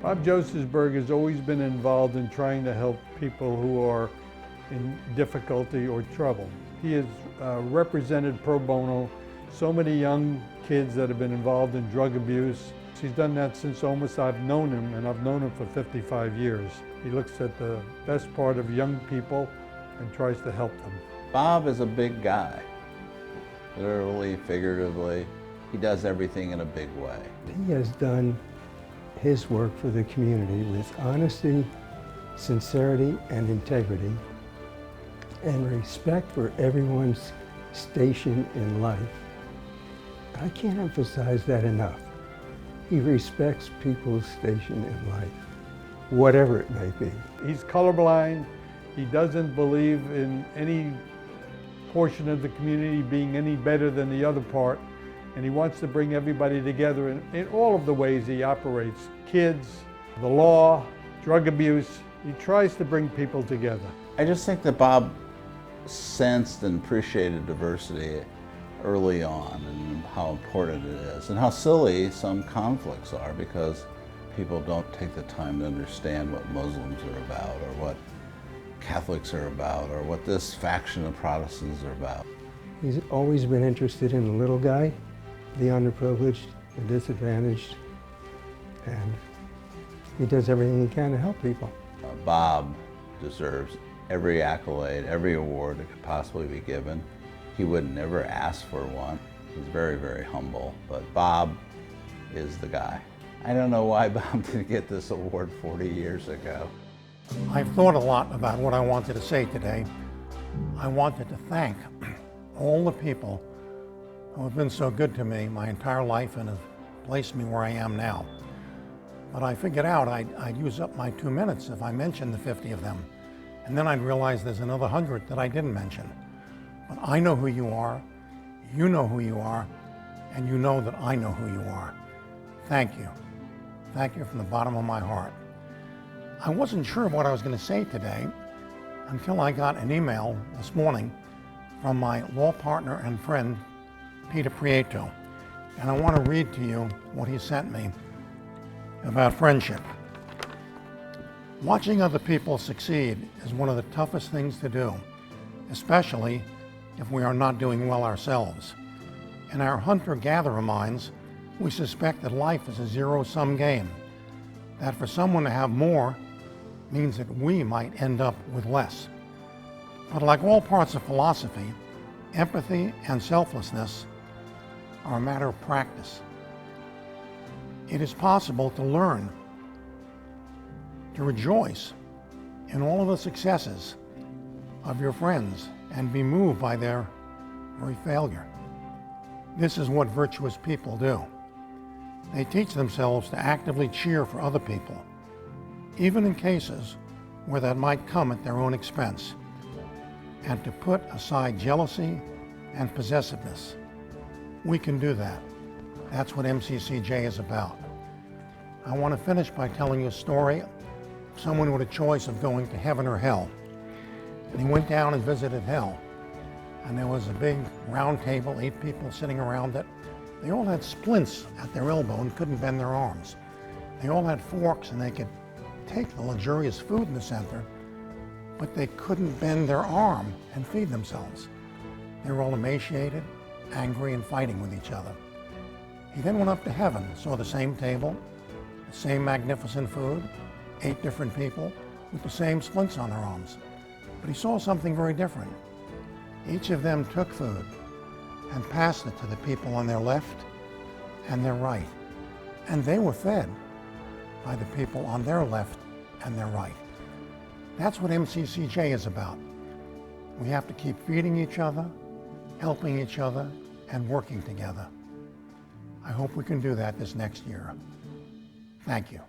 Bob Josefsberg has always been involved in trying to help people who are in difficulty or trouble. He has represented pro bono so many young kids that have been involved in drug abuse. He's done that since almost I've known him, and I've known him for 55 years. He looks at the best part of young people and tries to help them. Bob is a big guy, literally, figuratively. He does everything in a big way. He has done his work for the community with honesty, sincerity, and integrity, and respect for everyone's station in life. I can't emphasize that enough. He respects people's station in life, whatever it may be. He's colorblind. He doesn't believe in any portion of the community being any better than the other part, and he wants to bring everybody together in all of the ways he operates. Kids, the law, drug abuse. He tries to bring people together. I just think that Bob sensed and appreciated diversity early on and how important it is, and how silly some conflicts are because people don't take the time to understand what Muslims are about, or what Catholics are about, or what this faction of Protestants are about. He's always been interested in the little guy, the underprivileged, the disadvantaged, and he does everything he can to help people. Bob deserves every accolade, every award that could possibly be given. He would never ask for one. He's very, very humble, but Bob is the guy. I don't know why Bob didn't get this award 40 years ago. I've thought a lot about what I wanted to say today. I wanted to thank all the people who have been so good to me my entire life and have placed me where I am now. But I figured out I'd use up my 2 minutes if I mentioned the 50 of them. And then I'd realize there's another 100 that I didn't mention. But I know who you are, you know who you are, and you know that I know who you are. Thank you. Thank you from the bottom of my heart. I wasn't sure what I was going to say today until I got an email this morning from my law partner and friend, Peter Prieto. And I want to read to you what he sent me about friendship. Watching other people succeed is one of the toughest things to do, especially if we are not doing well ourselves. In our hunter-gatherer minds, we suspect that life is a zero-sum game, that for someone to have more means that we might end up with less. But like all parts of philosophy, empathy and selflessness are a matter of practice. It is possible to learn to rejoice in all of the successes of your friends and be moved by their very failure. This is what virtuous people do. They teach themselves to actively cheer for other people, even in cases where that might come at their own expense, and to put aside jealousy and possessiveness. We can do that. That's what MCCJ is about. I want to finish by telling you a story of someone with a choice of going to heaven or hell. And he went down and visited hell. And there was a big round table, 8 people sitting around it. They all had splints at their elbow and couldn't bend their arms. They all had forks and they could take the luxurious food in the center, but they couldn't bend their arm and feed themselves. They were all emaciated, angry, and fighting with each other. He then went up to heaven, saw the same table, the same magnificent food, 8 different people with the same splints on their arms. But he saw something very different. Each of them took food and passed it to the people on their left and their right. And they were fed by the people on their left and their right. That's what MCCJ is about. We have to keep feeding each other, helping each other, and working together. I hope we can do that this next year. Thank you.